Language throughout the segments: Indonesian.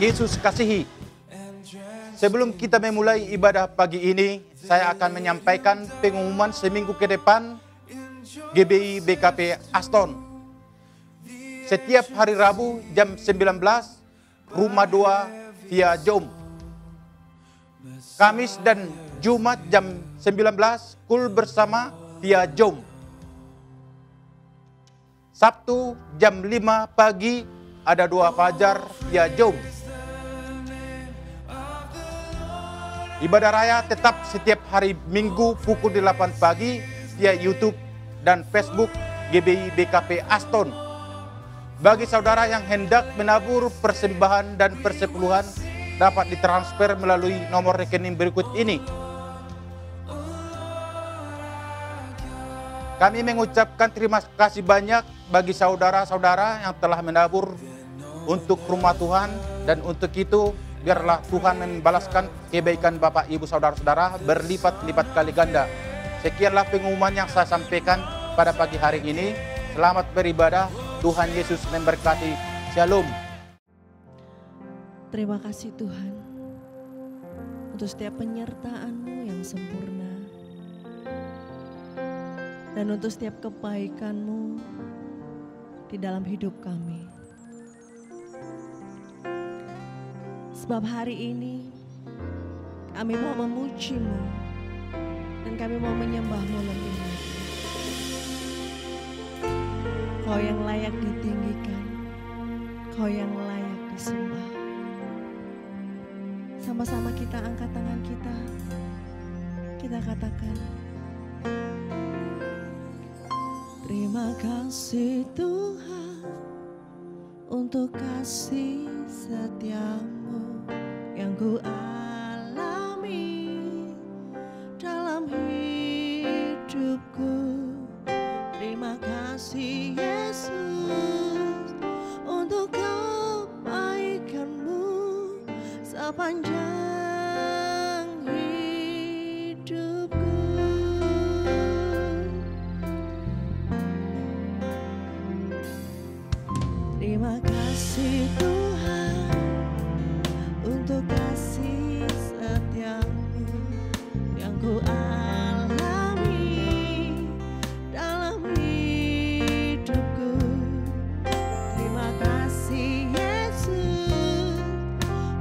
Yesus kasihi. Sebelum kita memulai ibadah pagi ini, saya akan menyampaikan pengumuman seminggu ke depan GBI BKP Aston. Setiap hari Rabu jam 19, rumah doa via Zoom. Kamis dan Jumat jam 19, kul bersama via Zoom. Sabtu jam 5 pagi ada doa fajar via Zoom. Ibadah raya tetap setiap hari Minggu pukul 8 pagi via YouTube dan Facebook GBI BKP Aston. Bagi saudara yang hendak menabur persembahan dan persepuluhan dapat ditransfer melalui nomor rekening berikut ini. Kami mengucapkan terima kasih banyak bagi saudara-saudara yang telah menabur untuk rumah Tuhan, dan untuk itu biarlah Tuhan membalaskan kebaikan Bapak Ibu saudara-saudara berlipat-lipat kali ganda. Sekianlah pengumuman yang saya sampaikan pada pagi hari ini. Selamat beribadah. Tuhan Yesus memberkati. Shalom. Terima kasih Tuhan untuk setiap penyertaan-Mu yang sempurna dan untuk setiap kebaikan-Mu di dalam hidup kami. Sebab hari ini kami mau memuji-Mu dan kami mau menyembah-Mu lebih lagi. Kau yang layak ditinggikan, Kau yang layak disembah. Sama-sama kita angkat tangan kita. Kita katakan, terima kasih Tuhan untuk kasih setia-Mu yang ku alami dalam hidupku. Terima kasih Yesus untuk kebaikan-Mu sepanjang hidupku. Terima kasih Tuhan untuk kasih setia-Mu yang ku alami dalam hidupku. Terima kasih Yesus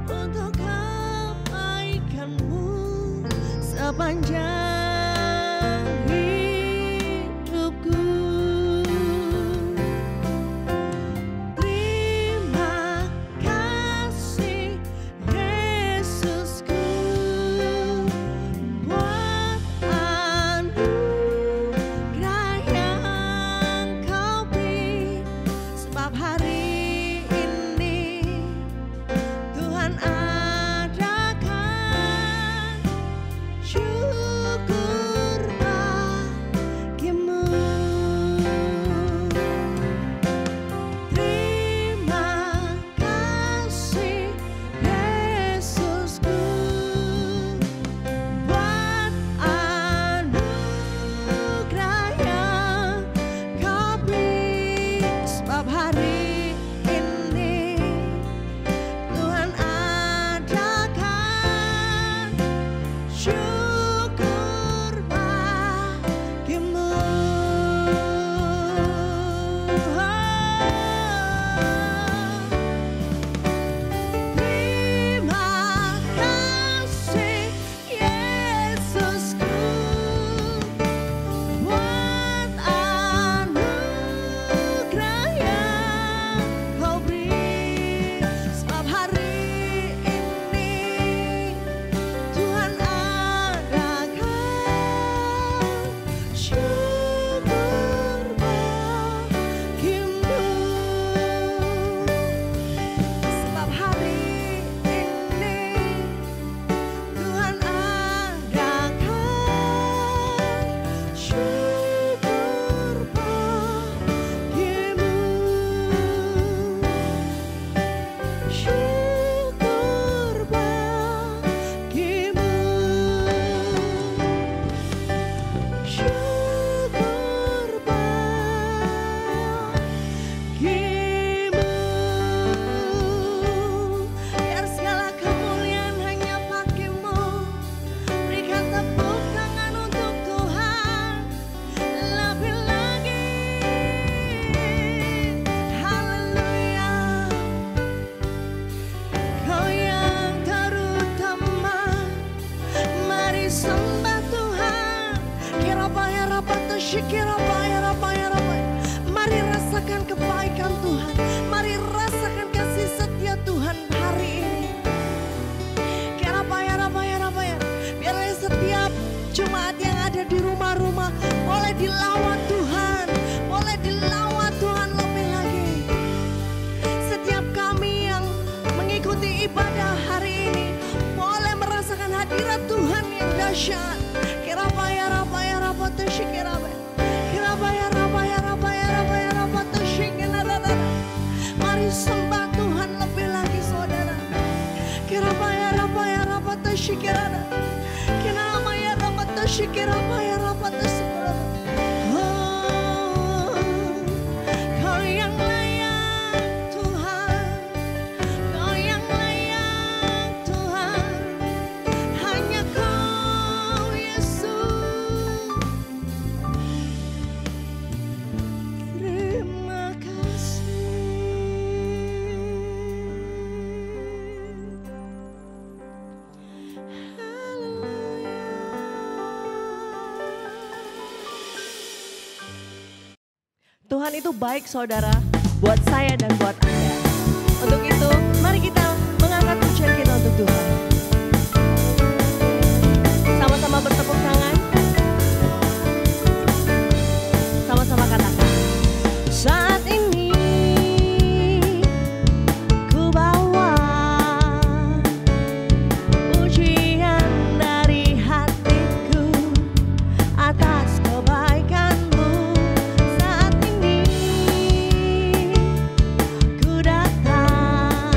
untuk kasih Mari rasakan kebaikan Tuhan. Mari rasakan kasih setia Tuhan hari ini. Biarlah setiap jemaat yang ada di rumah-rumah boleh dilawat Tuhan. Boleh dilawat Tuhan lebih lagi. Setiap kami yang mengikuti ibadah hari ini boleh merasakan hadirat Tuhan yang dahsyat. Mari sembah Tuhan lebih lagi saudara. Kau yang layak Tuhan, Kau yang layak Tuhan, hanya Kau Yesus. Terima kasih. Tuhan itu baik saudara, buat saya dan buat Anda. Untuk itu, mari kita mengangkat pujian kita untuk Tuhan. Sama-sama bertepuk tangan. Sama-sama katakan. Saat ini ku bawa pujian dari hatiku atas kebaikan-Mu. Saat ini ku datang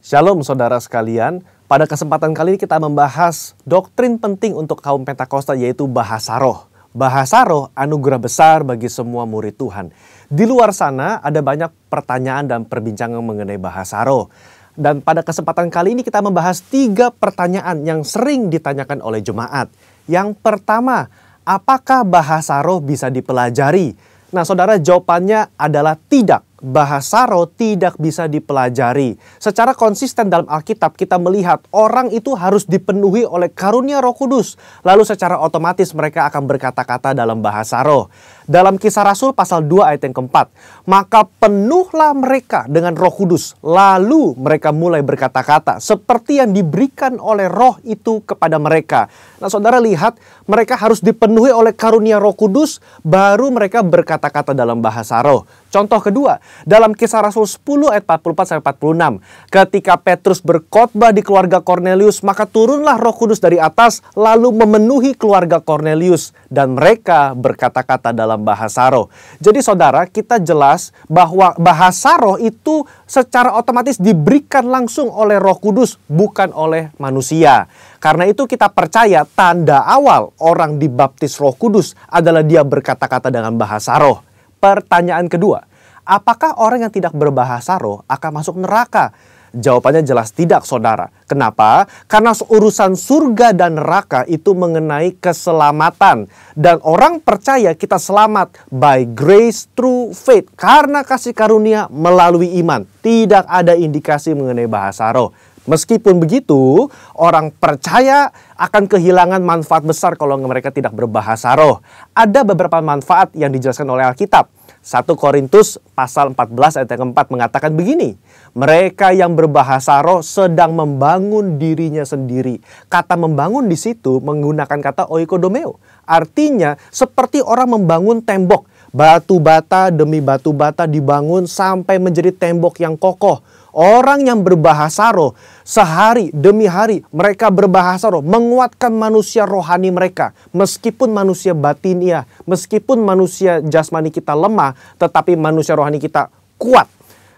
Shalom saudara sekalian, pada kesempatan kali ini kita membahas doktrin penting untuk kaum Pentakosta yaitu bahasa roh. Bahasa roh anugerah besar bagi semua murid Tuhan. Di luar sana ada banyak pertanyaan dan perbincangan mengenai bahasa roh. Dan pada kesempatan kali ini kita membahas 3 pertanyaan yang sering ditanyakan oleh jemaat. Yang pertama, apakah bahasa roh bisa dipelajari? Nah saudara, jawabannya adalah tidak. Bahasa roh tidak bisa dipelajari. Secara konsisten dalam Alkitab kita melihat orang itu harus dipenuhi oleh karunia Roh Kudus. Lalu secara otomatis mereka akan berkata-kata dalam bahasa roh. Dalam Kisah Rasul pasal 2 ayat yang keempat, maka penuhlah mereka dengan Roh Kudus. Lalu mereka mulai berkata-kata seperti yang diberikan oleh roh itu kepada mereka. Nah saudara lihat, mereka harus dipenuhi oleh karunia Roh Kudus, baru mereka berkata-kata dalam bahasa roh. Contoh kedua, dalam Kisah Rasul 10 ayat 44-46. Ketika Petrus berkhotbah di keluarga Kornelius, maka turunlah Roh Kudus dari atas lalu memenuhi keluarga Kornelius. Dan mereka berkata-kata dalam bahasa roh. Jadi saudara, kita jelas bahwa bahasa roh itu secara otomatis diberikan langsung oleh Roh Kudus, bukan oleh manusia. Karena itu kita percaya tanda awal orang dibaptis Roh Kudus adalah dia berkata-kata dengan bahasa roh. Pertanyaan kedua, apakah orang yang tidak berbahasa roh akan masuk neraka? Jawabannya jelas tidak saudara. Kenapa? Karena urusan surga dan neraka itu mengenai keselamatan. Dan orang percaya kita selamat by grace through faith. Karena kasih karunia melalui iman. Tidak ada indikasi mengenai bahasa roh. Meskipun begitu, orang percaya akan kehilangan manfaat besar kalau mereka tidak berbahasa roh. Ada beberapa manfaat yang dijelaskan oleh Alkitab. 1 Korintus pasal 14 ayat yang keempat mengatakan begini. Mereka yang berbahasa roh sedang membangun dirinya sendiri. Kata membangun di situ menggunakan kata oikodomeo. Artinya seperti orang membangun tembok. Batu bata demi batu bata dibangun sampai menjadi tembok yang kokoh. Orang yang berbahasa roh, sehari demi hari mereka berbahasa roh, menguatkan manusia rohani mereka. Meskipun manusia batinia, meskipun manusia jasmani kita lemah, tetapi manusia rohani kita kuat.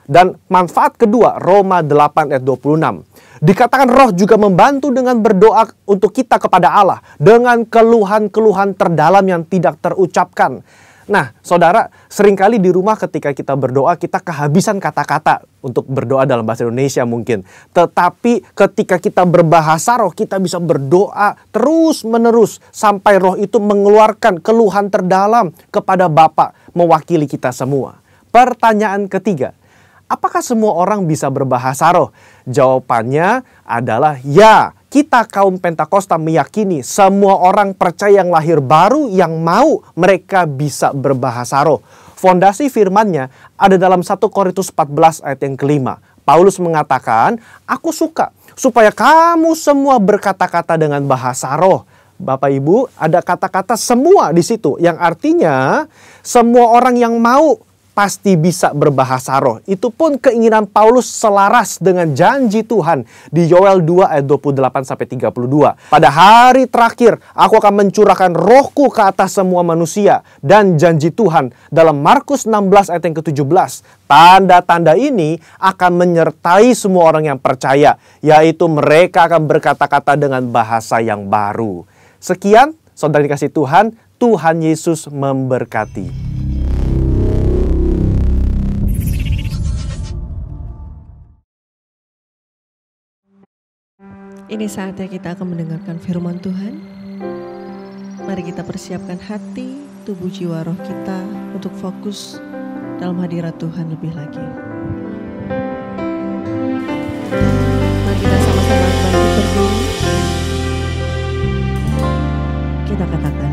Dan manfaat kedua, Roma 8 ayat 26. Dikatakan roh juga membantu dengan berdoa untuk kita kepada Allah, dengan keluhan-keluhan terdalam yang tidak terucapkan. Nah, saudara, seringkali di rumah ketika kita berdoa, kita kehabisan kata-kata untuk berdoa dalam bahasa Indonesia mungkin. Tetapi ketika kita berbahasa roh, kita bisa berdoa terus-menerus sampai roh itu mengeluarkan keluhan terdalam kepada Bapa mewakili kita semua. Pertanyaan ketiga, apakah semua orang bisa berbahasa roh? Jawabannya adalah ya. Kita kaum Pentakosta meyakini semua orang percaya yang lahir baru yang mau mereka bisa berbahasa roh. Fondasi firman-Nya ada dalam 1 Korintus 14 ayat yang kelima. Paulus mengatakan, aku suka supaya kamu semua berkata-kata dengan bahasa roh. Bapak Ibu, ada kata-kata semua di situ yang artinya semua orang yang mau pasti bisa berbahasa roh. Itu pun keinginan Paulus selaras dengan janji Tuhan di Yoel 2 ayat 28-32. Pada hari terakhir, aku akan mencurahkan rohku ke atas semua manusia. Dan janji Tuhan dalam Markus 16 ayat yang ke-17. Tanda-tanda ini akan menyertai semua orang yang percaya. Yaitu mereka akan berkata-kata dengan bahasa yang baru. Sekian, saudara dikasih Tuhan, Tuhan Yesus memberkati. Ini saatnya kita akan mendengarkan firman Tuhan. Mari kita persiapkan hati, tubuh, jiwa, roh kita untuk fokus dalam hadirat Tuhan lebih lagi. Mari kita sama-sama bangkit berdiri. Kita katakan,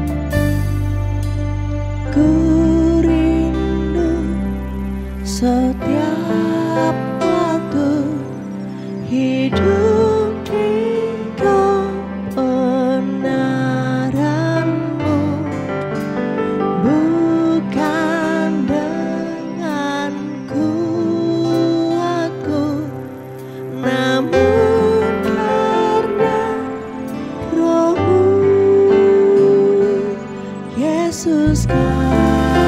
ku rindu setiap waktu hidup Yesus kan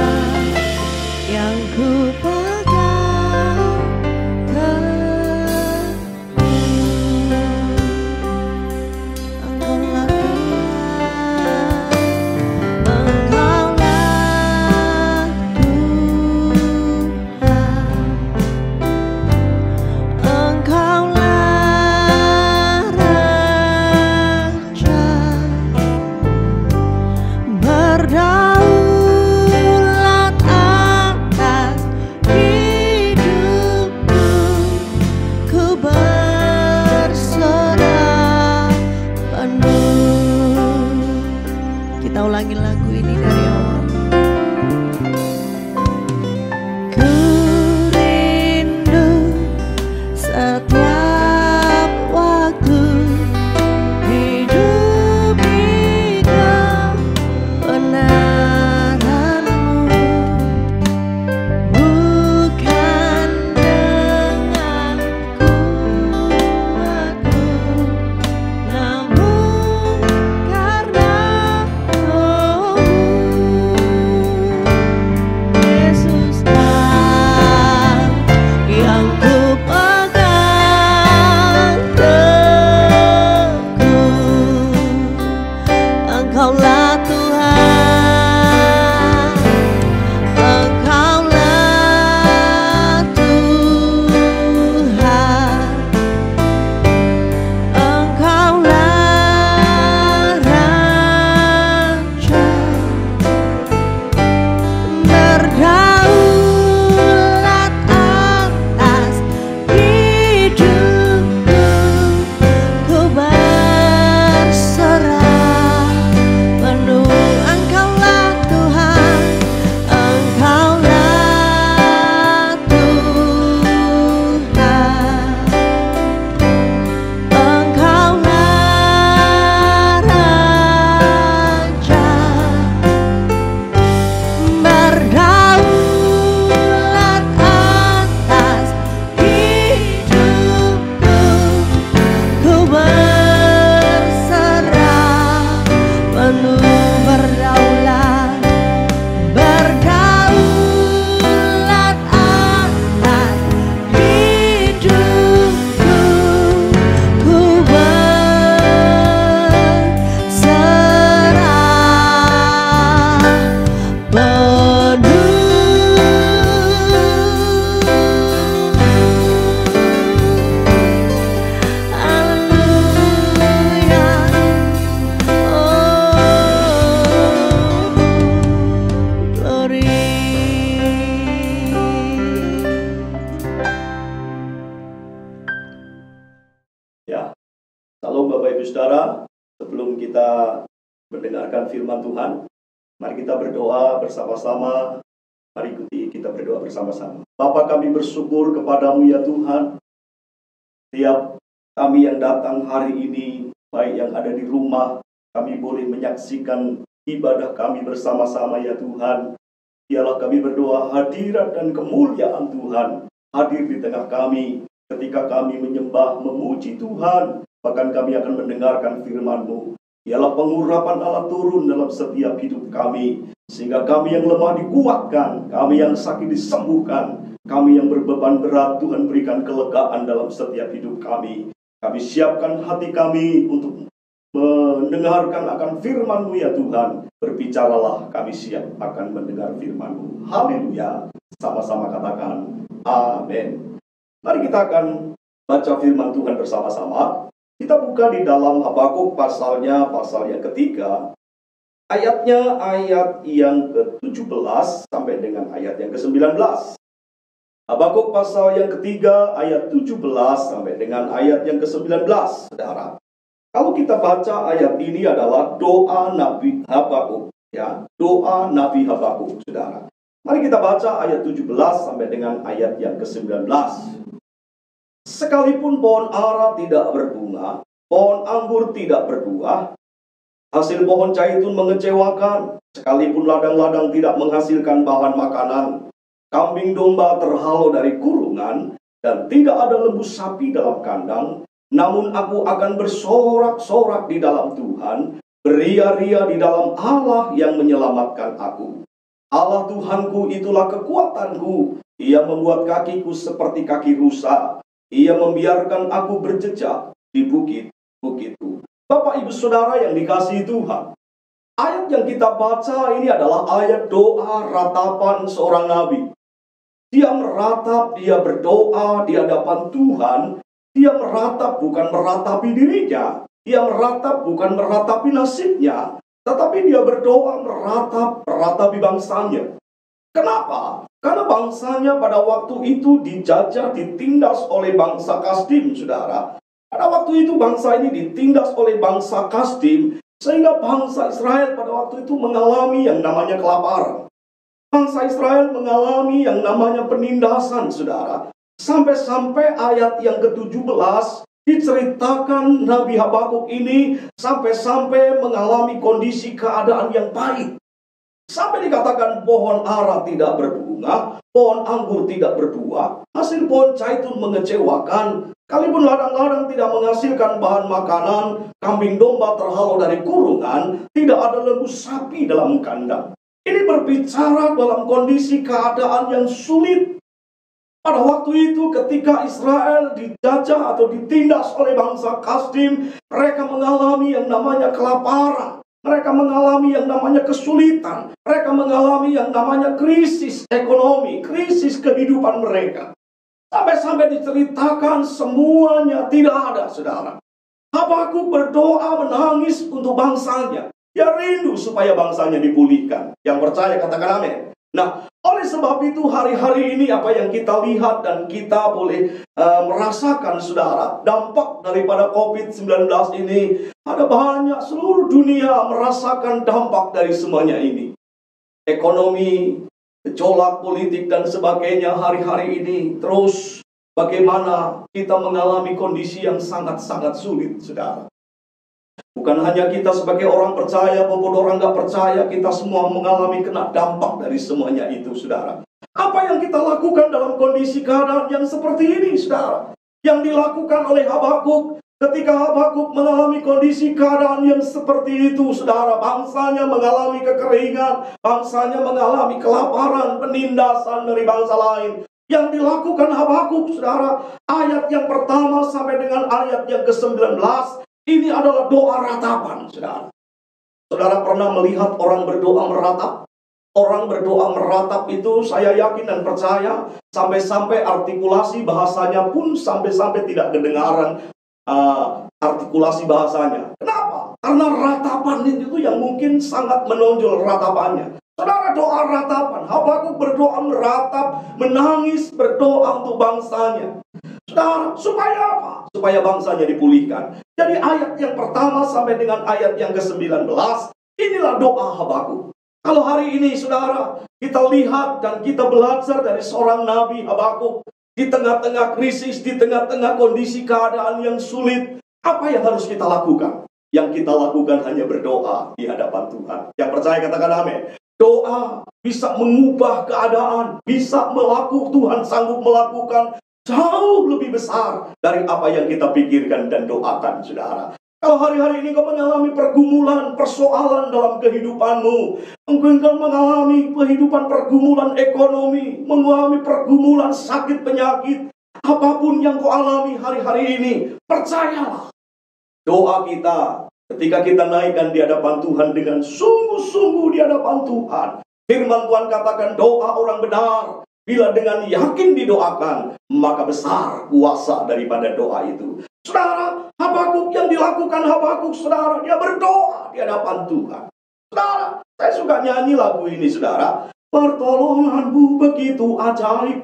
Kita ulangi lagu ini dari awal. Ku rindu setiap waktu hidup di kebenaran-Mu, bukan dengan kuatku, namun karena Roh-Mu. Yesus yang ku pegang teguh, Engkaulah Tuhan, Engkaulah Tuhan, Engkaulah Raja, berdaulat atas hidupku, ku berserah penuh. Engkaulah Tuhan, Engkaulah Tuhan, Engkaulah Raja, berdaulat atas hidupku, ku berserah penuh. Berdaulat, berdaulat atas hidupku, ku berserah penuh. Haleluya. Oh, glory. Ya, salam Bapak Ibu Saudara. Sebelum kita mendengarkan firman Tuhan, mari kita berdoa bersama-sama. Mari ikuti kita berdoa bersama-sama. Bapa, kami bersyukur kepadamu ya Tuhan. Setiap kami yang datang hari ini, baik yang ada di rumah, kami boleh menyaksikan ibadah kami bersama-sama ya Tuhan. Biarlah kami berdoa hadirat dan kemuliaan Tuhan hadir di tengah kami ketika kami menyembah, memuji Tuhan. Bahkan kami akan mendengarkan firman-Mu. Biarlah pengurapan Allah turun dalam setiap hidup kami, sehingga kami yang lemah dikuatkan, kami yang sakit disembuhkan, kami yang berbeban berat Tuhan berikan kelegaan dalam setiap hidup kami. Kami siapkan hati kami untuk mendengarkan akan firman-Mu ya Tuhan. Berbicaralah, kami siap akan mendengar firman-Mu. Haleluya. Sama-sama katakan amin. Mari kita akan baca firman Tuhan bersama-sama. Kita buka di dalam Habakuk pasal yang ketiga. Ayatnya ayat yang ke-17 sampai dengan ayat yang ke-19. Habakuk pasal yang ketiga ayat 17 sampai dengan ayat yang ke-19. Saudara, kalau kita baca ayat ini adalah doa Nabi Habakuk, ya, doa Nabi Habakuk, Saudara. Mari kita baca ayat 17 sampai dengan ayat yang ke-19. Sekalipun pohon ara tidak berbunga, pohon anggur tidak berbuah, hasil pohon zaitun mengecewakan, sekalipun ladang-ladang tidak menghasilkan bahan makanan, kambing domba terhalau dari kurungan, dan tidak ada lembu sapi dalam kandang, namun aku akan bersorak-sorak di dalam Tuhan, beria-ria di dalam Allah yang menyelamatkan aku. Allah Tuhanku itulah kekuatanku, Ia membuat kakiku seperti kaki rusa, Ia membiarkan aku berjejak di bukit-bukitku. Bapak Ibu Saudara yang dikasihi Tuhan, ayat yang kita baca ini adalah ayat doa ratapan seorang nabi. Dia meratap, dia berdoa di hadapan Tuhan. Dia meratap bukan meratapi dirinya, dia meratap bukan meratapi nasibnya, tetapi dia berdoa meratapi bangsanya. Kenapa? Karena bangsanya pada waktu itu dijajah, ditindas oleh bangsa Kasdim, Saudara. Pada waktu itu bangsa ini ditindas oleh bangsa Kasdim Sehingga bangsa Israel pada waktu itu mengalami yang namanya kelaparan. Bangsa Israel mengalami yang namanya penindasan, saudara. Sampai-sampai ayat yang ke-17 diceritakan Nabi Habakuk ini sampai-sampai mengalami kondisi keadaan yang pahit. Sampai dikatakan pohon ara tidak berbunga, pohon anggur tidak berbuah, hasil pohon zaitun mengecewakan. Kalipun ladang-ladang tidak menghasilkan bahan makanan, kambing domba terhalau dari kurungan, tidak ada lembu sapi dalam kandang. Ini berbicara dalam kondisi keadaan yang sulit. Pada waktu itu ketika Israel dijajah atau ditindas oleh bangsa Kasdim, mereka mengalami yang namanya kelaparan. Mereka mengalami yang namanya kesulitan. Mereka mengalami yang namanya krisis ekonomi, krisis kehidupan mereka. Sampai-sampai diceritakan semuanya tidak ada, saudara. Habakuk berdoa menangis untuk bangsanya. Dia rindu supaya bangsanya dipulihkan. Yang percaya katakan amin. Nah, oleh sebab itu hari-hari ini apa yang kita lihat dan kita boleh merasakan, saudara, dampak daripada COVID-19 ini. Ada banyak seluruh dunia merasakan dampak dari semuanya ini. Ekonomi, gejolak politik dan sebagainya hari-hari ini. Terus bagaimana kita mengalami kondisi yang sangat-sangat sulit, saudara. Bukan hanya kita sebagai orang percaya maupun orang gak percaya, kita semua mengalami kena dampak dari semuanya itu, saudara. Apa yang kita lakukan dalam kondisi keadaan yang seperti ini, saudara? Yang dilakukan oleh Habakuk ketika Habakuk mengalami kondisi keadaan yang seperti itu, saudara. Bangsanya mengalami kekeringan, bangsanya mengalami kelaparan, penindasan dari bangsa lain. Yang dilakukan Habakuk, saudara, ayat yang pertama sampai dengan ayat yang ke-19, ini adalah doa ratapan, saudara. Saudara pernah melihat orang berdoa meratap? Orang berdoa meratap itu saya yakin dan percaya sampai-sampai artikulasi bahasanya pun sampai-sampai tidak kedengaran artikulasi bahasanya. Kenapa? Karena ratapan itu yang mungkin sangat menonjol ratapannya. Saudara, doa ratapan. Habakuk berdoa meratap, menangis, berdoa untuk bangsanya. Saudara, supaya apa? Supaya bangsanya dipulihkan. Jadi ayat yang pertama sampai dengan ayat yang ke-19, inilah doa Habakuk. Kalau hari ini, saudara, kita lihat dan kita belajar dari seorang Nabi Habakuk. Di tengah-tengah krisis, di tengah-tengah kondisi keadaan yang sulit, apa yang harus kita lakukan? Yang kita lakukan hanya berdoa di hadapan Tuhan. Yang percaya katakan amin. Doa bisa mengubah keadaan, bisa Tuhan sanggup melakukan jauh lebih besar dari apa yang kita pikirkan dan doakan, saudara. Kalau hari-hari ini kau mengalami pergumulan, persoalan dalam kehidupanmu, engkau mengalami kehidupan pergumulan ekonomi, mengalami pergumulan sakit penyakit, apapun yang kau alami hari-hari ini, percayalah, doa kita ketika kita naikkan di hadapan Tuhan dengan sungguh-sungguh di hadapan Tuhan. Firman Tuhan katakan doa orang benar, bila dengan yakin didoakan, maka besar kuasa daripada doa itu. Saudara, Habakuk yang dilakukan Habakuk, saudara, dia berdoa di hadapan Tuhan. Saudara, saya suka nyanyi lagu ini, saudara. Pertolonganmu begitu ajaib.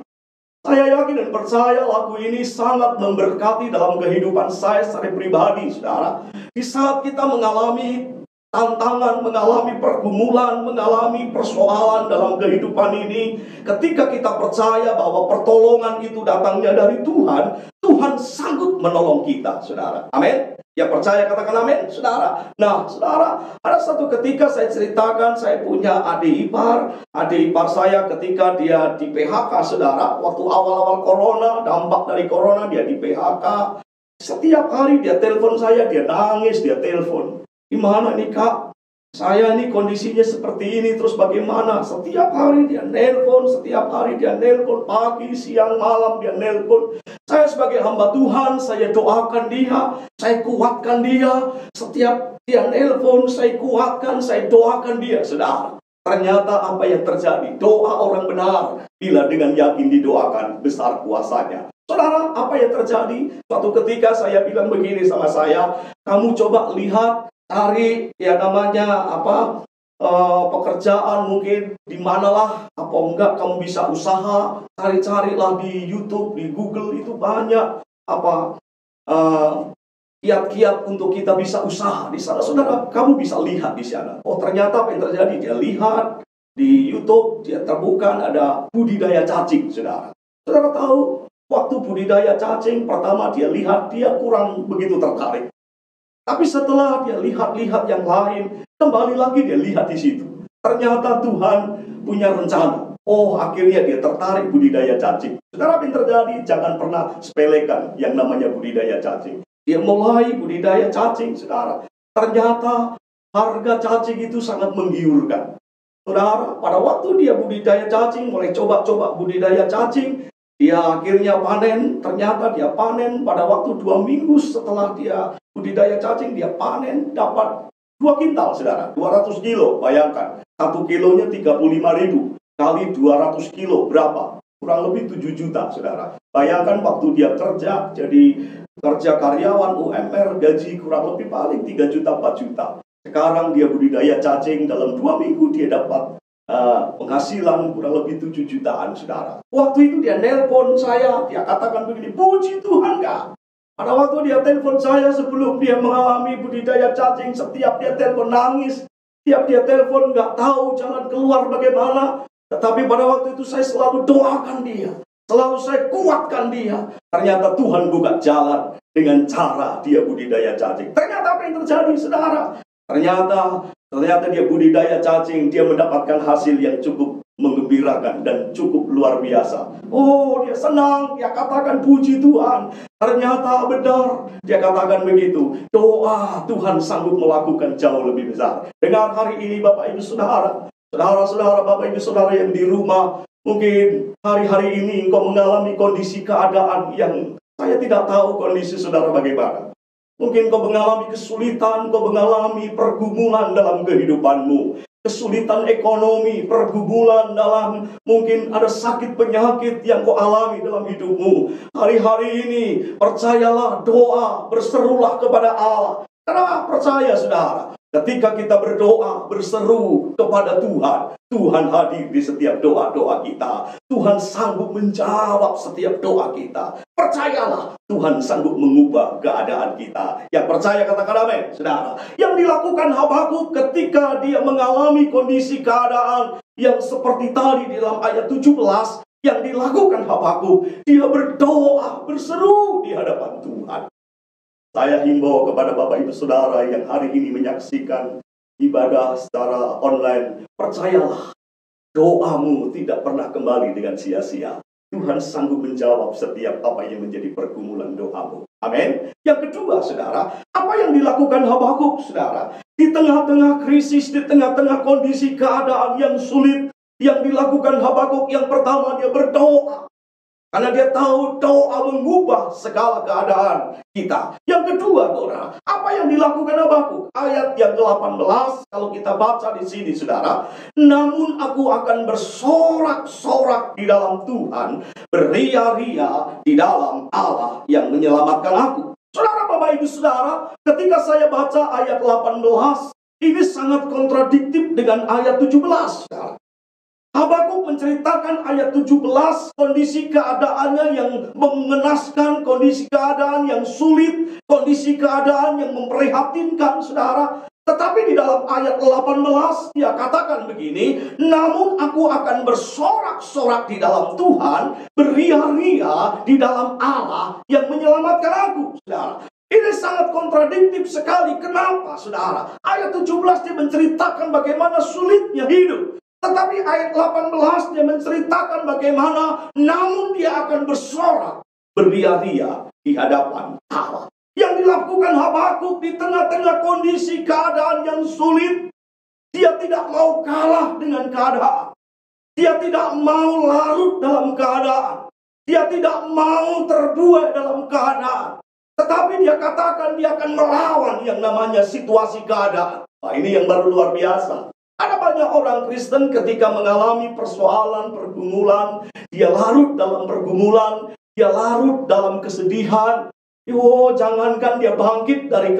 Saya yakin dan percaya lagu ini sangat memberkati dalam kehidupan saya secara pribadi, saudara. Di saat kita mengalami tantangan, mengalami pergumulan, mengalami persoalan dalam kehidupan ini, ketika kita percaya bahwa pertolongan itu datangnya dari Tuhan, Tuhan sanggup menolong kita, saudara. Amin. Yang percaya katakan amin, saudara. Nah, saudara, ada satu ketika saya ceritakan, saya punya adik ipar saya ketika dia di PHK, saudara. Waktu awal-awal corona, dampak dari corona, dia di PHK. Setiap hari dia telepon saya, dia nangis, dia telepon. Gimana nih kak? Saya ini kondisinya seperti ini, terus bagaimana? Setiap hari dia nelpon, pagi, siang, malam dia nelpon. Saya sebagai hamba Tuhan, saya doakan dia, saya kuatkan dia. Setiap dia nelpon, saya kuatkan, saya doakan dia. Saudara, ternyata apa yang terjadi? Doa orang benar, bila dengan yakin didoakan, besar kuasanya. Saudara, apa yang terjadi? Suatu ketika saya bilang begini sama saya, kamu coba lihat, cari ya namanya pekerjaan mungkin di manalah, apa enggak kamu bisa usaha, cari-carilah di YouTube, di Google itu banyak kiat-kiat untuk kita bisa usaha di sana. Saudara, kamu bisa lihat di sana. Oh, ternyata apa yang terjadi? Dia lihat di YouTube, dia temukan ada budidaya cacing, saudara. Saudara tahu, waktu budidaya cacing, pertama dia lihat, dia kurang begitu tertarik. Tapi setelah dia lihat-lihat yang lain, kembali lagi dia lihat di situ. Ternyata Tuhan punya rencana. Oh, akhirnya dia tertarik budidaya cacing. Saudara, apa yang terjadi? Jangan pernah sepelekan yang namanya budidaya cacing. Dia mulai budidaya cacing, saudara. Ternyata harga cacing itu sangat menggiurkan. Saudara, pada waktu dia budidaya cacing, mulai coba-coba budidaya cacing, dia akhirnya panen. Ternyata dia panen pada waktu 2 minggu setelah dia budidaya cacing, dia panen dapat 2 kintal, saudara. 200 kilo, bayangkan. 1 kilonya 35.000 kali 200 kilo, berapa? Kurang lebih 7 juta, saudara. Bayangkan waktu dia kerja, jadi kerja karyawan UMR, gaji kurang lebih paling 3 juta, 4 juta. Sekarang dia budidaya cacing, dalam 2 minggu dia dapat penghasilan kurang lebih 7 jutaan, saudara. Waktu itu dia nelpon saya, dia katakan begini, puji Tuhan, Kak. Pada waktu dia telepon saya sebelum dia mengalami budidaya cacing, setiap dia telepon nangis, setiap dia telepon nggak tahu jalan keluar bagaimana. Tetapi pada waktu itu saya selalu doakan dia, selalu saya kuatkan dia. Ternyata Tuhan buka jalan dengan cara dia budidaya cacing. Ternyata apa yang terjadi, saudara? Ternyata dia budidaya cacing, dia mendapatkan hasil yang cukup menggembirakan dan cukup luar biasa. Oh, dia senang, dia katakan puji Tuhan. Ternyata benar, dia katakan begitu. Doa Tuhan sanggup melakukan jauh lebih besar. Dengar hari ini Bapak Ibu Saudara, saudara-saudara, Bapak Ibu Saudara yang di rumah, mungkin hari-hari ini engkau mengalami kondisi keadaan yang saya tidak tahu kondisi saudara bagaimana. Mungkin kau mengalami kesulitan, kau mengalami pergumulan dalam kehidupanmu. Kesulitan ekonomi, pergumulan dalam, mungkin ada sakit penyakit yang kau alami dalam hidupmu. Hari-hari ini, percayalah, doa, berserulah kepada Allah. Karena percaya, saudara, ketika kita berdoa, berseru kepada Tuhan, Tuhan hadir di setiap doa-doa kita. Tuhan sanggup menjawab setiap doa kita. Percayalah, Tuhan sanggup mengubah keadaan kita. Yang percaya katakan amin, saudara. Yang dilakukan Habakuk ketika dia mengalami kondisi keadaan yang seperti tadi di dalam ayat 17, yang dilakukan Habakuk, dia berdoa, berseru di hadapan Tuhan. Saya himbau kepada Bapak Ibu Saudara yang hari ini menyaksikan ibadah secara online, percayalah, doamu tidak pernah kembali dengan sia-sia. Tuhan sanggup menjawab setiap apa yang menjadi pergumulan doamu. Amin. Yang kedua, saudara, apa yang dilakukan Habakuk, saudara? Di tengah-tengah krisis, di tengah-tengah kondisi keadaan yang sulit, yang dilakukan Habakuk, yang pertama dia berdoa. Karena dia tahu doa mengubah segala keadaan kita. Yang kedua, saudara, apa yang dilakukan Habakuk? Ayat yang ke-18, kalau kita baca di sini, saudara. Namun aku akan bersorak-sorak di dalam Tuhan, beria-ria di dalam Allah yang menyelamatkan aku. Saudara, Bapak Ibu Saudara, ketika saya baca ayat 18, ini sangat kontradiktif dengan ayat 17, saudara. Habakuk menceritakan ayat 17, kondisi keadaannya yang mengenaskan, kondisi keadaan yang sulit, kondisi keadaan yang memprihatinkan, saudara. Tetapi di dalam ayat 18, dia katakan begini, namun aku akan bersorak-sorak di dalam Tuhan, beria-ria di dalam Allah yang menyelamatkan aku, saudara. Ini sangat kontradiktif sekali. Kenapa, saudara? Ayat 17 dia menceritakan bagaimana sulitnya hidup. Tetapi ayat 18 dia menceritakan bagaimana namun dia akan bersorak, beria-ria di hadapan Allah. Yang dilakukan Habakuk di tengah-tengah kondisi keadaan yang sulit, dia tidak mau kalah dengan keadaan. Dia tidak mau larut dalam keadaan. Dia tidak mau terbuai dalam keadaan. Tetapi dia katakan dia akan melawan yang namanya situasi keadaan. Nah, ini yang baru luar biasa. Ada banyak orang Kristen ketika mengalami persoalan, pergumulan, dia larut dalam pergumulan, dia larut dalam kesedihan. Oh, jangankan dia bangkit dari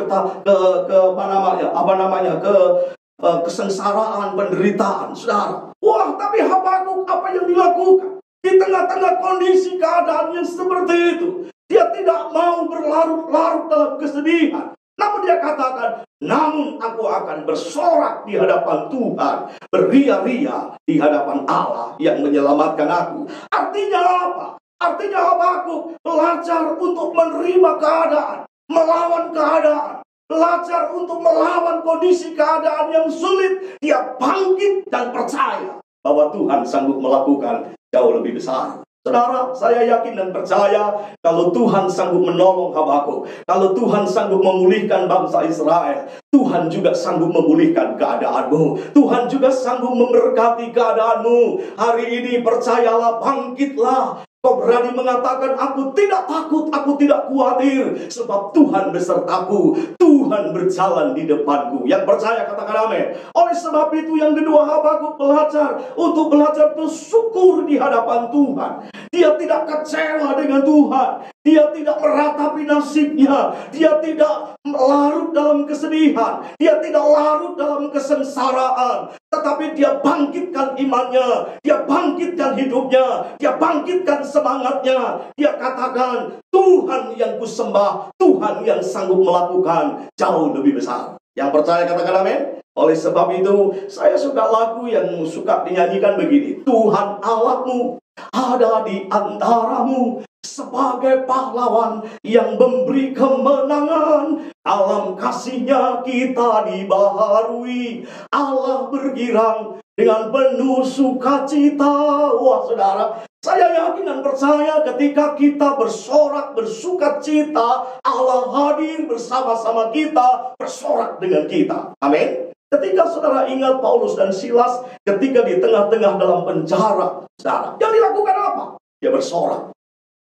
kesengsaraan, penderitaan, saudara. Wah, tapi Habakuk apa yang dilakukan? Di tengah-tengah kondisi keadaan yang seperti itu, Dia tidak mau berlarut-larut dalam kesedihan. Namun dia katakan, namun aku akan bersorak di hadapan Tuhan, beria-ria di hadapan Allah yang menyelamatkan aku. Artinya apa? Artinya Habakuk belajar untuk menerima keadaan, melawan keadaan, belajar untuk melawan kondisi keadaan yang sulit. Dia bangkit dan percaya bahwa Tuhan sanggup melakukan jauh lebih besar. Saudara, saya yakin dan percaya kalau Tuhan sanggup menolong Habakuk, kalau Tuhan sanggup memulihkan bangsa Israel, Tuhan juga sanggup memulihkan keadaanmu. Tuhan juga sanggup memberkati keadaanmu. Hari ini percayalah, bangkitlah. Kau berani mengatakan, aku tidak takut, aku tidak khawatir, sebab Tuhan besertaku, Tuhan berjalan di depanku. Yang percaya katakan amin. Oleh sebab itu yang kedua, Habakuk belajar untuk belajar bersyukur di hadapan Tuhan. Dia tidak kecewa dengan Tuhan. Dia tidak meratapi nasibnya. Dia tidak larut dalam kesedihan. Dia tidak larut dalam kesengsaraan. Tetapi dia bangkitkan imannya. Dia bangkitkan hidupnya. Dia bangkitkan semangatnya. Dia katakan, Tuhan yang kusembah, Tuhan yang sanggup melakukan jauh lebih besar. Yang percaya katakan amin. Oleh sebab itu, saya suka lagu yang suka dinyanyikan begini. Tuhan Allahmu ada di antaramu sebagai pahlawan yang memberi kemenangan. Alam kasih-Nya kita dibaharui. Allah bergirang dengan penuh sukacita. Wah saudara, saya yakin dan percaya ketika kita bersorak bersukacita, Allah hadir bersama-sama kita, bersorak dengan kita. Amin. Ketika saudara ingat Paulus dan Silas ketika di tengah-tengah dalam penjara, saudara, yang dilakukan apa? Dia bersorak.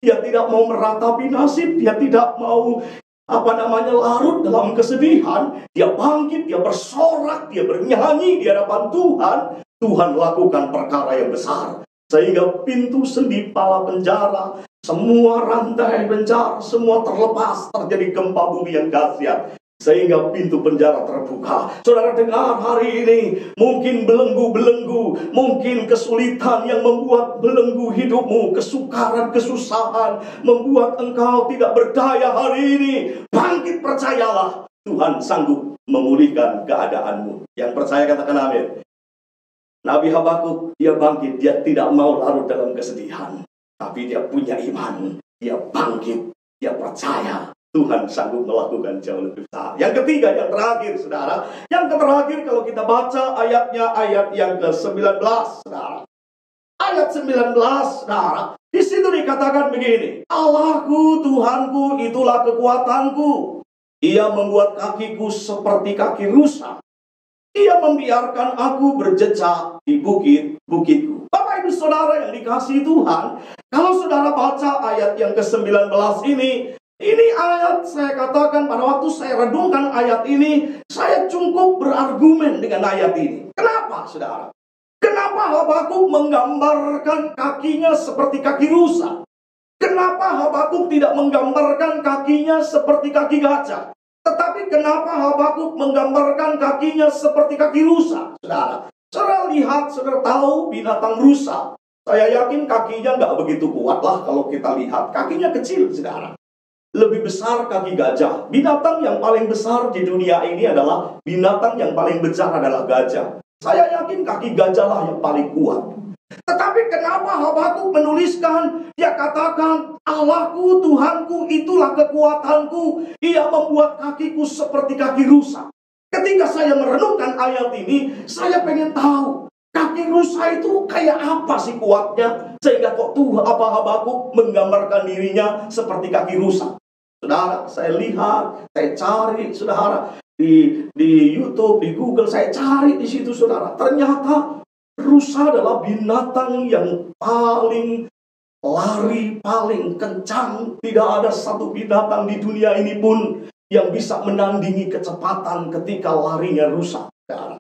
Dia tidak mau meratapi nasib, dia tidak mau larut dalam kesedihan. Dia bangkit, dia bersorak, dia bernyanyi di hadapan Tuhan. Tuhan lakukan perkara yang besar. Sehingga pintu sendi pala penjara, semua rantai penjara, semua terlepas. Terjadi gempa bumi yang dahsyat. Sehingga pintu penjara terbuka. Saudara dengar hari ini, mungkin belenggu-belenggu, mungkin kesulitan yang membuat belenggu hidupmu, kesukaran, kesusahan, membuat engkau tidak berdaya hari ini. Bangkit, percayalah, Tuhan sanggup memulihkan keadaanmu. Yang percaya katakan amin. Nabi Habakuk, dia bangkit, dia tidak mau larut dalam kesedihan. Tapi dia punya iman, dia bangkit, dia percaya Tuhan sanggup melakukan jauh lebih besar. Yang ketiga, yang terakhir, saudara. Yang terakhir kalau kita baca ayatnya, ayat yang ke-19, saudara. Ayat 19, saudara. Di situ dikatakan begini. Allahku, Tuhanku, itulah kekuatanku. Ia membuat kakiku seperti kaki rusa. Ia membiarkan aku berjejak di bukit-bukitku. Bapak ibu saudara yang dikasihi Tuhan, kalau saudara baca ayat yang ke-19 ini ayat saya katakan pada waktu saya renungkan ayat ini, saya cukup berargumen dengan ayat ini. Kenapa, saudara? Kenapa Habakuk menggambarkan kakinya seperti kaki rusa? Kenapa Habakuk tidak menggambarkan kakinya seperti kaki gajah? Tetapi kenapa Habakuk menggambarkan kakinya seperti kaki rusa? Saudara, saudara lihat, saudara tahu binatang rusa. Saya yakin kakinya nggak begitu kuat lah kalau kita lihat. Kakinya kecil, saudara. Lebih besar kaki gajah. Binatang yang paling besar di dunia ini adalah binatang yang paling besar adalah gajah. Saya yakin kaki gajah lah yang paling kuat. Tetapi kenapa Habakuk menuliskan, dia katakan, Allahku, Tuhanku, itulah kekuatanku. Ia membuat kakiku seperti kaki rusa. Ketika saya merenungkan ayat ini, saya pengen tahu, kaki rusa itu kayak apa sih kuatnya? Sehingga kok Habakuk menggambarkan dirinya seperti kaki rusa. Saudara, saya lihat, saya cari, saudara, di YouTube, di Google, saya cari di situ, saudara. Ternyata rusa adalah binatang yang paling lari, paling kencang. Tidak ada satu binatang di dunia ini pun yang bisa menandingi kecepatan ketika larinya rusa, saudara.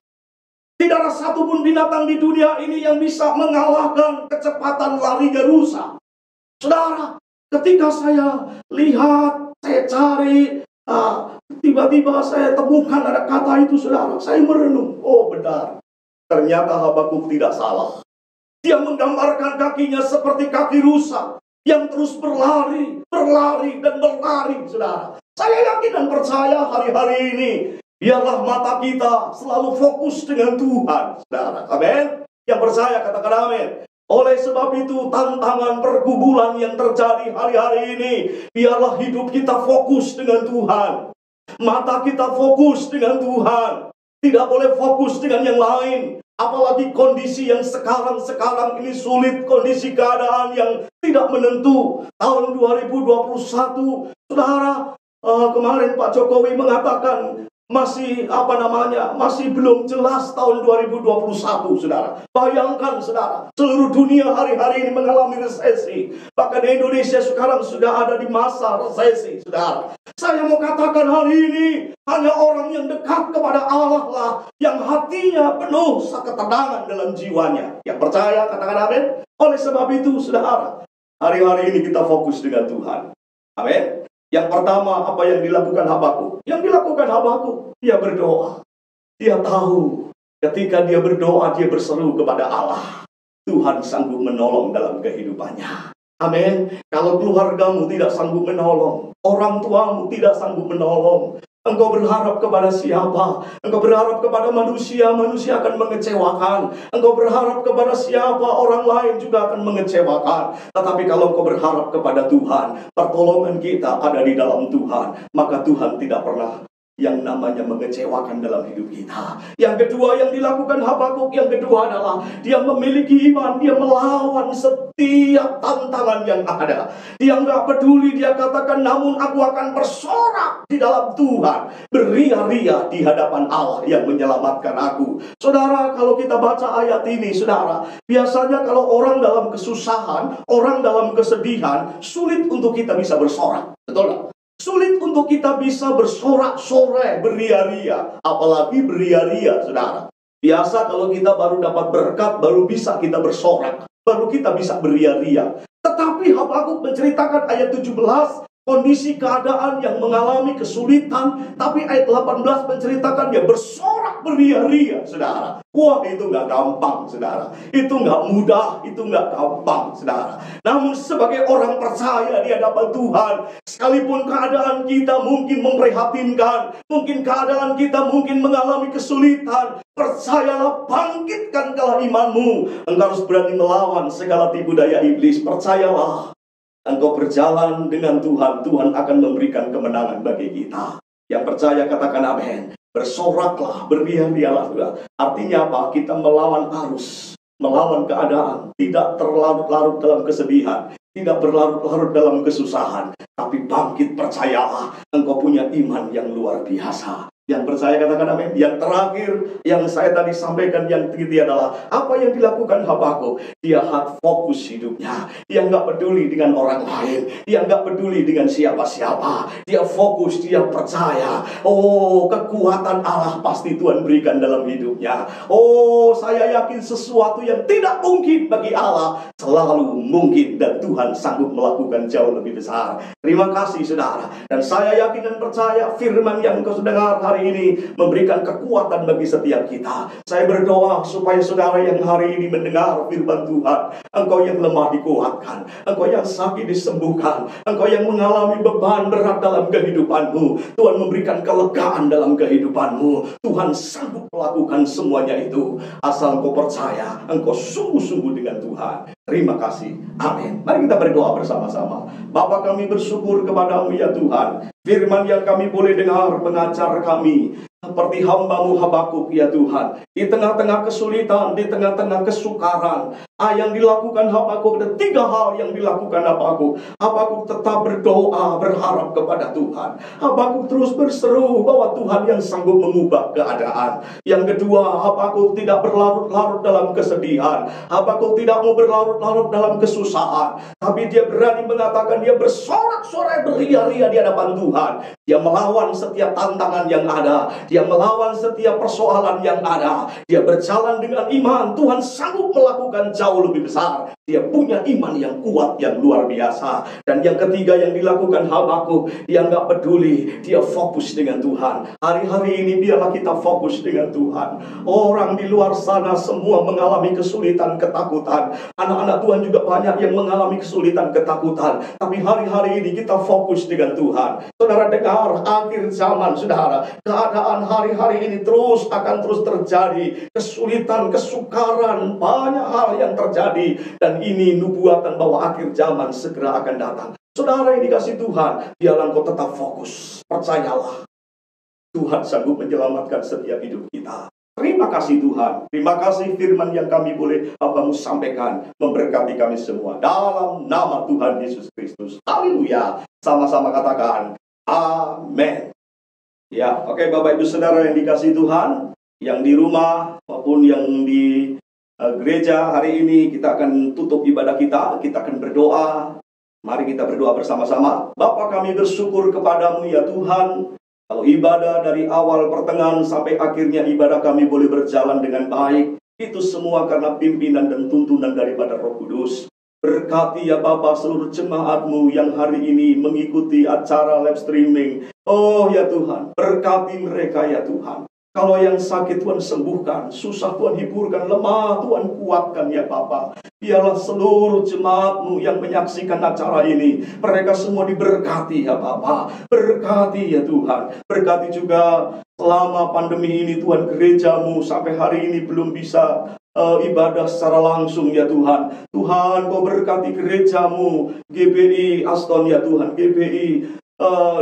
Tidak ada satupun binatang di dunia ini yang bisa mengalahkan kecepatan larinya rusa. Saudara, ketika saya lihat, saya cari, tiba-tiba saya temukan ada kata itu, saudara. Saya merenung, oh benar. Ternyata Habakuk tidak salah. Dia menggambarkan kakinya seperti kaki rusa. yang terus berlari, dan berlari, saudara. Saya yakin dan percaya hari-hari ini, biarlah mata kita selalu fokus dengan Tuhan, saudara. Amin. Yang percaya katakan amin. Oleh sebab itu, tantangan pergumulan yang terjadi hari-hari ini, biarlah hidup kita fokus dengan Tuhan. Mata kita fokus dengan Tuhan. Tidak boleh fokus dengan yang lain. Apalagi kondisi yang sekarang ini sulit, kondisi keadaan yang tidak menentu. Tahun 2021, saudara, kemarin Pak Jokowi mengatakan masih masih belum jelas tahun 2021, saudara. Bayangkan, saudara, seluruh dunia hari-hari ini mengalami resesi. Bahkan Indonesia sekarang sudah ada di masa resesi, saudara. Saya mau katakan hari ini, hanya orang yang dekat kepada Allah lah yang hatinya penuh ketenangan dalam jiwanya. Yang percaya katakan amin. Oleh sebab itu, saudara, hari-hari ini kita fokus dengan Tuhan. Amin. Yang pertama, apa yang dilakukan Habakuk? Yang dilakukan Habakuk, dia berdoa. Dia tahu ketika dia berdoa, dia berseru kepada Allah. Tuhan sanggup menolong dalam kehidupannya. Amin. Kalau keluargamu tidak sanggup menolong, orang tuamu tidak sanggup menolong, engkau berharap kepada siapa? Engkau berharap kepada manusia, manusia akan mengecewakan. Engkau berharap kepada siapa? Orang lain juga akan mengecewakan. Tetapi kalau engkau berharap kepada Tuhan, pertolongan kita ada di dalam Tuhan, maka Tuhan tidak pernah yang namanya mengecewakan dalam hidup kita. Yang kedua yang dilakukan Habakuk, yang kedua adalah dia memiliki iman. Dia melawan setiap tantangan yang ada. Dia nggak peduli, dia katakan, namun aku akan bersorak di dalam Tuhan, beria-ria di hadapan Allah yang menyelamatkan aku. Saudara, kalau kita baca ayat ini, saudara, biasanya kalau orang dalam kesusahan, orang dalam kesedihan, sulit untuk kita bisa bersorak. Betul tak? Sulit untuk kita bisa bersorak-sorai, beria-ria. Apalagi beria-ria, saudara. Biasa kalau kita baru dapat berkat, baru bisa kita bersorak, baru kita bisa beria-ria. Tetapi Habakuk menceritakan ayat 17, kondisi keadaan yang mengalami kesulitan. Tapi ayat 18 menceritakan dia bersorak beria-ria, saudara. Wah, itu nggak gampang, saudara. Itu nggak mudah, itu nggak gampang, saudara. Namun sebagai orang percaya di hadapan Tuhan, sekalipun keadaan kita mungkin memprihatinkan, mungkin keadaan kita mungkin mengalami kesulitan, percayalah, bangkitkanlah imanmu. Engkau harus berani melawan segala tipu daya iblis. Percayalah, engkau berjalan dengan Tuhan, Tuhan akan memberikan kemenangan bagi kita. Yang percaya katakan amin. Bersoraklah, beria-rialah. Artinya apa? Kita melawan arus, melawan keadaan, tidak terlarut-larut dalam kesedihan, tidak berlarut-larut dalam kesusahan, tapi bangkit, percayalah, engkau punya iman yang luar biasa. Yang percaya katakan amin. Yang terakhir yang saya tadi sampaikan, yang ketiga adalah apa yang dilakukan Habakuk. Dia fokus hidupnya. Dia nggak peduli dengan orang lain. Dia nggak peduli dengan siapa-siapa. Dia fokus, dia percaya. Oh, kekuatan Allah pasti Tuhan berikan dalam hidupnya. Oh, saya yakin sesuatu yang tidak mungkin bagi Allah selalu mungkin, dan Tuhan sanggup melakukan jauh lebih besar. Terima kasih, saudara. Dan saya yakin dan percaya firman yang kau dengar hari ini memberikan kekuatan bagi setiap kita. Saya berdoa supaya saudara yang hari ini mendengar firman Tuhan, engkau yang lemah dikuatkan, engkau yang sakit disembuhkan, engkau yang mengalami beban berat dalam kehidupanmu, Tuhan memberikan kelegaan dalam kehidupanmu. Tuhan sanggup melakukan semuanya itu, asal engkau percaya, engkau sungguh-sungguh dengan Tuhan. Terima kasih. Amin. Mari kita berdoa bersama-sama. Bapa, kami bersyukur kepadamu ya Tuhan. Firman yang kami boleh dengar mengajar kami seperti hamba-Mu Habakuk ya Tuhan. Di tengah-tengah kesulitan, di tengah-tengah kesukaran, yang dilakukan Habakuk, ada 3 hal yang dilakukan Habakuk. Habakuk tetap berdoa, berharap kepada Tuhan. Habakuk terus berseru bahwa Tuhan yang sanggup mengubah keadaan. Yang kedua, Habakuk tidak berlarut-larut dalam kesedihan. Habakuk tidak mau berlarut-larut dalam kesusahan, tapi dia berani mengatakan, dia bersorak-sorai, beria-ria di hadapan Tuhan. Dia melawan setiap tantangan yang ada. Dia melawan setiap persoalan yang ada. Dia berjalan dengan iman. Tuhan sanggup melakukan jauh lebih besar Dia punya iman yang kuat, yang luar biasa. Dan yang ketiga yang dilakukan Habakuk, dia nggak peduli, dia fokus dengan Tuhan. Hari-hari ini biarlah kita fokus dengan Tuhan. Orang di luar sana semua mengalami kesulitan, ketakutan. Anak-anak Tuhan juga banyak yang mengalami kesulitan, ketakutan. Tapi hari-hari ini kita fokus dengan Tuhan. Saudara dengar, akhir zaman, saudara, keadaan hari-hari ini akan terus terjadi. Kesulitan, kesukaran, banyak hal yang terjadi. Dan ini nubuatan bahwa akhir zaman segera akan datang. Saudara yang dikasih Tuhan, biarlah engkau tetap fokus. Percayalah, Tuhan sanggup menyelamatkan setiap hidup kita. Terima kasih Tuhan. Terima kasih firman yang kami boleh Bapamu sampaikan. Memberkati kami semua. Dalam nama Tuhan Yesus Kristus. Haleluya. Sama-sama katakan, amin. Ya, oke Bapak Ibu Saudara yang dikasih Tuhan. Yang di rumah maupun yang di gereja, hari ini kita akan tutup ibadah kita akan berdoa. Mari kita berdoa bersama-sama. Bapa, kami bersyukur kepadamu ya Tuhan. Kalau ibadah dari awal pertengahan sampai akhirnya ibadah kami boleh berjalan dengan baik, itu semua karena pimpinan dan tuntunan daripada Roh Kudus. Berkati ya Bapa seluruh jemaatmu yang hari ini mengikuti acara live streaming. Oh ya Tuhan, berkati mereka ya Tuhan. Kalau yang sakit Tuhan sembuhkan, susah Tuhan hiburkan, lemah Tuhan kuatkan ya Bapa. Biarlah seluruh jemaatmu yang menyaksikan acara ini, mereka semua diberkati ya Bapa. Berkati ya Tuhan. Berkati juga selama pandemi ini Tuhan, gerejamu sampai hari ini belum bisa ibadah secara langsung ya Tuhan. Tuhan kau berkati gerejamu, GBI Aston ya Tuhan, GBI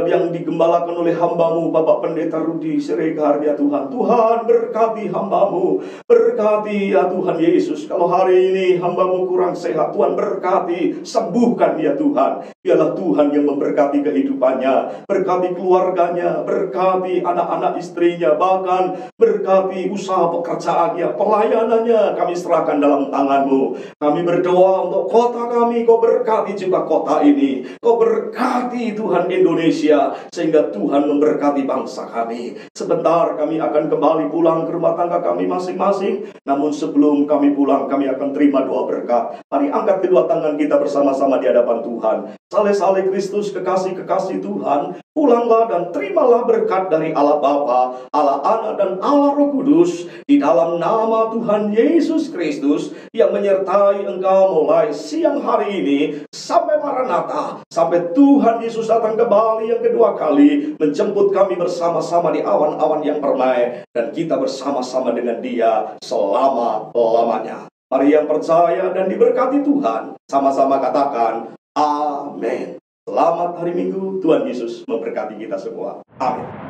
yang digembalakan oleh hambamu Bapak Pendeta Rudi Siregar ya Tuhan. Tuhan berkati hambamu, berkati ya Tuhan Yesus. Kalau hari ini hambamu kurang sehat, Tuhan berkati, sembuhkan ya Tuhan. Biarlah Tuhan yang memberkati kehidupannya, berkati keluarganya, berkati anak-anak istrinya, bahkan berkati usaha pekerjaannya, pelayanannya. Kami serahkan dalam tanganmu. Kami berdoa untuk kota kami, kau berkati juga kota ini. Kau berkati Tuhan Indonesia, sehingga Tuhan memberkati bangsa kami. Sebentar kami akan kembali pulang ke rumah tangga kami masing-masing. Namun sebelum kami pulang, kami akan terima doa berkat. Mari angkat kedua tangan kita bersama-sama di hadapan Tuhan. Saleh-saleh Kristus, kekasih-kekasih Tuhan, pulanglah dan terimalah berkat dari Allah Bapa, Allah Anak dan Allah Roh Kudus, di dalam nama Tuhan Yesus Kristus yang menyertai engkau mulai siang hari ini sampai Maranatha, sampai Tuhan Yesus datang kembali yang kedua kali menjemput kami bersama-sama di awan-awan yang permai, dan kita bersama-sama dengan Dia selama-lamanya. Mari yang percaya dan diberkati Tuhan, sama-sama katakan amin. Selamat hari Minggu, Tuhan Yesus memberkati kita semua. Amin.